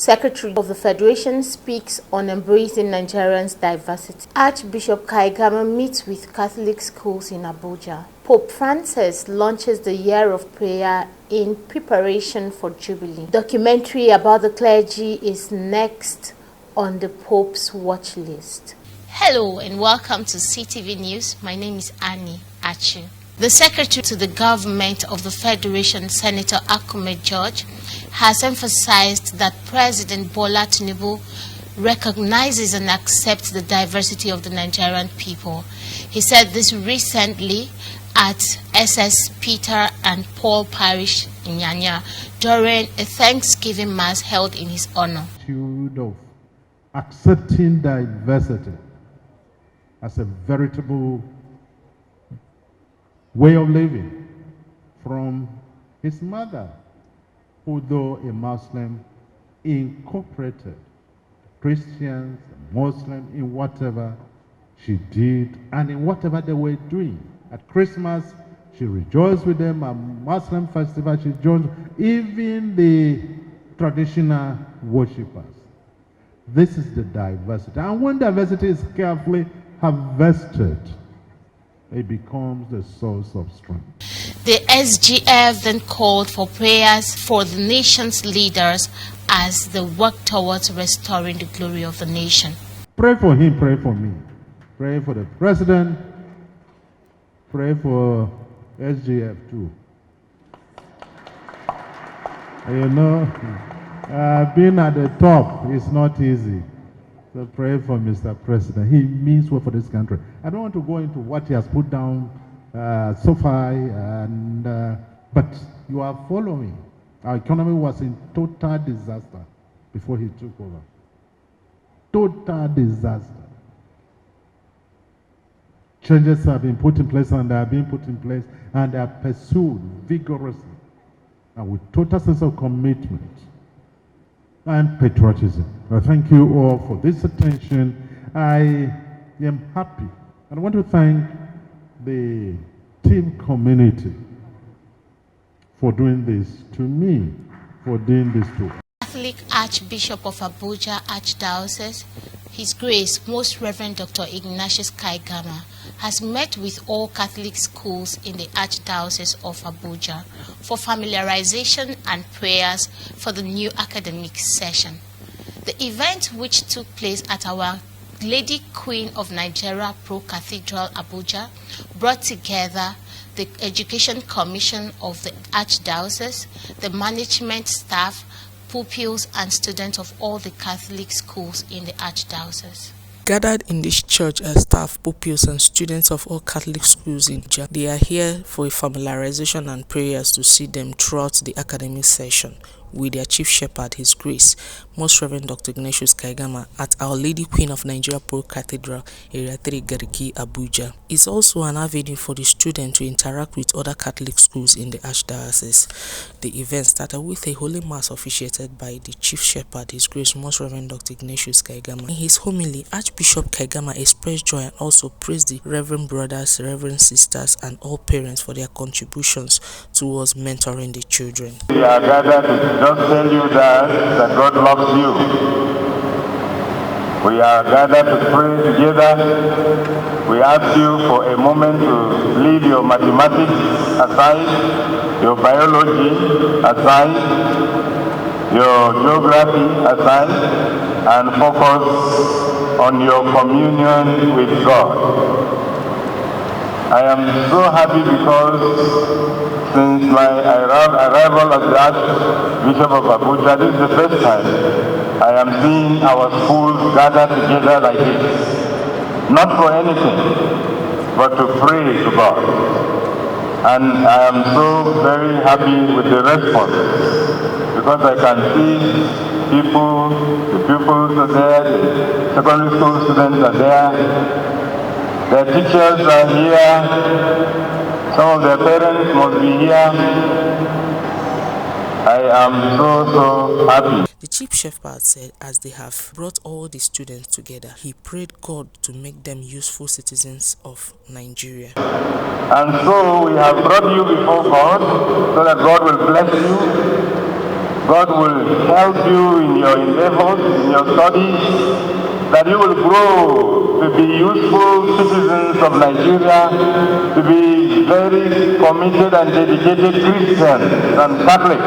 Secretary of the Federation speaks on embracing Nigerians' diversity. Archbishop Kaigama meets with Catholic schools in Abuja. Pope Francis launches the Year of Prayer in preparation for Jubilee. Documentary about the clergy is next on the Pope's watch list. Hello and welcome to CTV News. My name is ACHU. The Secretary to the Government of the Federation, Senator Akume George, has emphasized that President Bola Tinubu recognizes and accepts the diversity of the Nigerian people. He said this recently at SS Peter and Paul Parish in Nyanya during a Thanksgiving Mass held in his honor. Of accepting diversity as a veritable way of living from his mother, who, though a Muslim, incorporated Christians, Muslims in whatever she did and in whatever they were doing. At Christmas, she rejoiced with them. At Muslim festival, she joined even the traditional worshippers. This is the diversity. And when diversity is carefully harvested, it becomes the source of strength. The SGF then called for prayers for the nation's leaders as they work towards restoring the glory of the nation. Pray for him, pray for me. Pray for the president. Pray for SGF too. You know, being at the top is not easy. So pray for Mr. President. He means well for this country. I don't want to go into what he has put down so far, but you are following. Our economy was in total disaster before he took over. Total disaster. Changes have been put in place and they are being put in place and they are pursued vigorously and with total sense of commitment and patriotism. I thank you all for this attention. I am happy. And I want to thank the team community for doing this to me, for doing this to Catholic Archbishop of Abuja Archdiocese, His Grace Most Reverend Dr. Ignatius Kaigama, has met with all Catholic schools in the Archdiocese of Abuja for familiarization and prayers for the new academic session. The event, which took place at Our Lady Queen of Nigeria Pro Cathedral Abuja, brought together the Education Commission of the Archdiocese, the management staff, pupils and students of all the Catholic schools in the Archdiocese. Gathered in this church are staff, pupils and students of all Catholic schools in Abuja. They are here for a familiarization and prayers to see them throughout the academic session with their Chief Shepherd, His Grace, Most Reverend Dr. Ignatius Kaigama at Our Lady Queen of Nigeria Pro Cathedral, Area 3 Gariki, Abuja. It's also an avenue for the student to interact with other Catholic schools in the Archdiocese. The event started with a Holy Mass officiated by the Chief Shepherd, His Grace, Most Reverend Dr. Ignatius Kaigama. In his homily, Archbishop Kaigama expressed joy and also praised the Reverend brothers, Reverend sisters, and all parents for their contributions towards mentoring the children. We are gathered to just tell you that God loves you. We are gathered to pray together. We ask you for a moment to leave your mathematics aside, your biology aside, your geography aside, and focus on your communion with God. I am so happy because since my arrival as the Archbishop of Abuja, this is the first time I am seeing our schools gather together like this. Not for anything, but to pray to God. And I am so very happy with the response, because I can see the pupils are there, the secondary school students are there, their teachers are here, some of their parents must be here. I am so happy. The Chief Shepherd said as they have brought all the students together, he prayed God to make them useful citizens of Nigeria. And so we have brought you before God so that God will bless you God will help you in your endeavors, in your studies, that you will grow to be useful citizens of Nigeria, to be very committed and dedicated Christians and Catholics.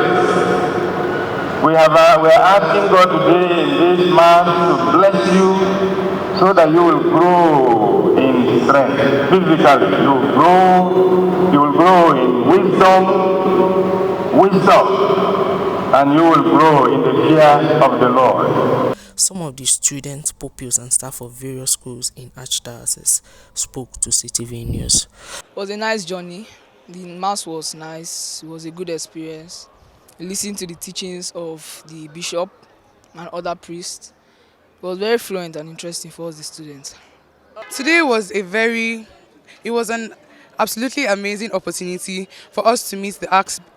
We are asking God today in this Mass to bless you so that you will grow in strength. Physically, you will grow in wisdom, and you will grow in the fear of the Lord. Some of the students, pupils and staff of various schools in Archdiocese spoke to CTVNEWS. It was a nice journey. The Mass was nice. It was a good experience. Listening to the teachings of the bishop and other priests. It was very fluent and interesting for us, the students. Today was an absolutely amazing opportunity for us to meet the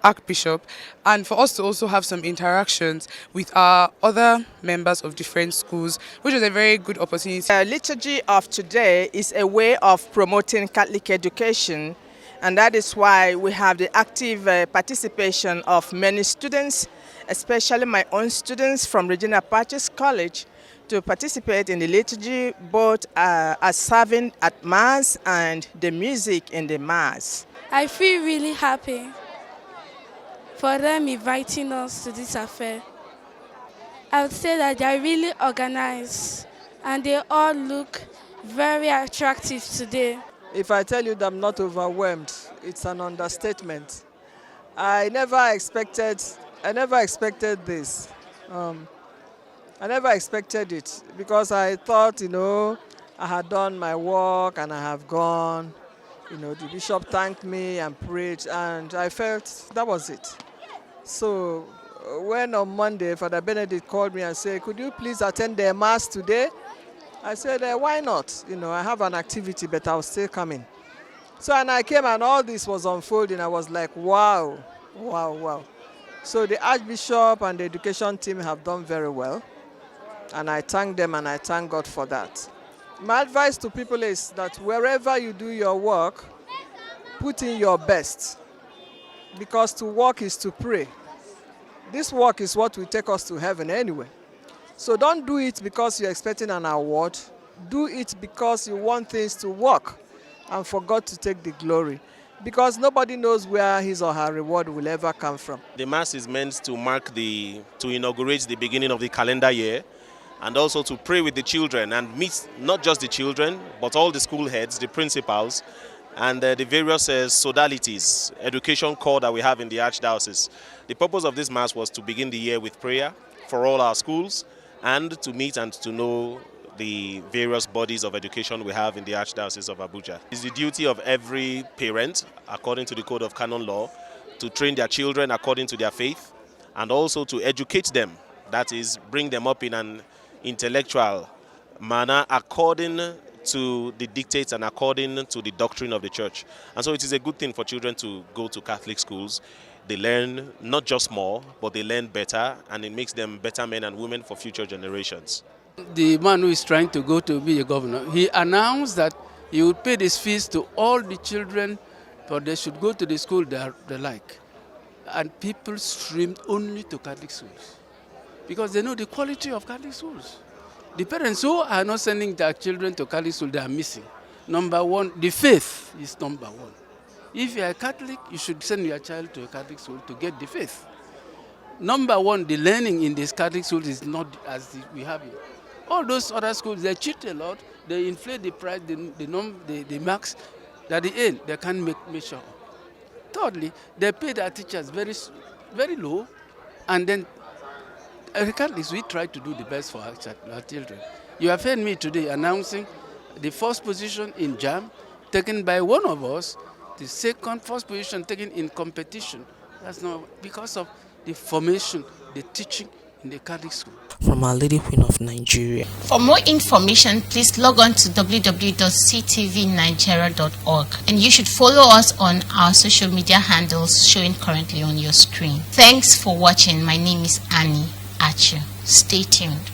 Archbishop and for us to also have some interactions with our other members of different schools, which was a very good opportunity. The liturgy of today is a way of promoting Catholic education, and that is why we have the active participation of many students, especially my own students from Regina PACIS College, to participate in the liturgy, both as serving at Mass and the music in the Mass. I feel really happy for them inviting us to this affair. I would say that they are really organized and they all look very attractive today. If I tell you that I'm not overwhelmed, it's an understatement. I never expected this. I never expected it because I thought, I had done my work and I have gone. The bishop thanked me and prayed, and I felt that was it. So when on Monday, Father Benedict called me and said, "Could you please attend the Mass today?" I said, "Why not? I have an activity, but I'll still come in." So and I came and all this was unfolding. I was like, wow, wow, wow. So the Archbishop and the education team have done very well. And I thank them and I thank God for that. My advice to people is that wherever you do your work, put in your best. Because to work is to pray. This work is what will take us to heaven anyway. So don't do it because you're expecting an award. Do it because you want things to work and for God to take the glory. Because nobody knows where his or her reward will ever come from. The Mass is meant to to inaugurate the beginning of the calendar year, and also to pray with the children and meet not just the children, but all the school heads, the principals, and the various sodalities, education corps that we have in the Archdiocese. The purpose of this Mass was to begin the year with prayer for all our schools and to meet and to know the various bodies of education we have in the Archdiocese of Abuja. It's the duty of every parent, according to the Code of Canon Law, to train their children according to their faith and also to educate them, that is, bring them up in an intellectual manner according to the dictates and according to the doctrine of the church. And so it is a good thing for children to go to Catholic schools. They learn not just more, but they learn better, and it makes them better men and women for future generations. The man who is trying to go to be a governor, he announced that he would pay his fees to all the children, but they should go to the school they like. And people streamed only to Catholic schools, because they know the quality of Catholic schools. The parents who are not sending their children to Catholic school, they are missing. Number one, the faith is number one. If you are a Catholic, you should send your child to a Catholic school to get the faith. Number one, the learning in this Catholic schools is not as we have it. All those other schools, they cheat a lot, they inflate the price, the marks. At the end, they can't make measure. Thirdly, they pay their teachers very, very low, and then as Catholics, we try to do the best for our children. You have heard me today announcing the first position in JAM taken by one of us, the first position taken in competition. That's not because of the formation, the teaching in the Catholic school. From Our Lady Queen of Nigeria. For more information, please log on to www.ctvnigeria.org, and you should follow us on our social media handles showing currently on your screen. Thanks for watching. My name is Annie ACHU. Stay tuned.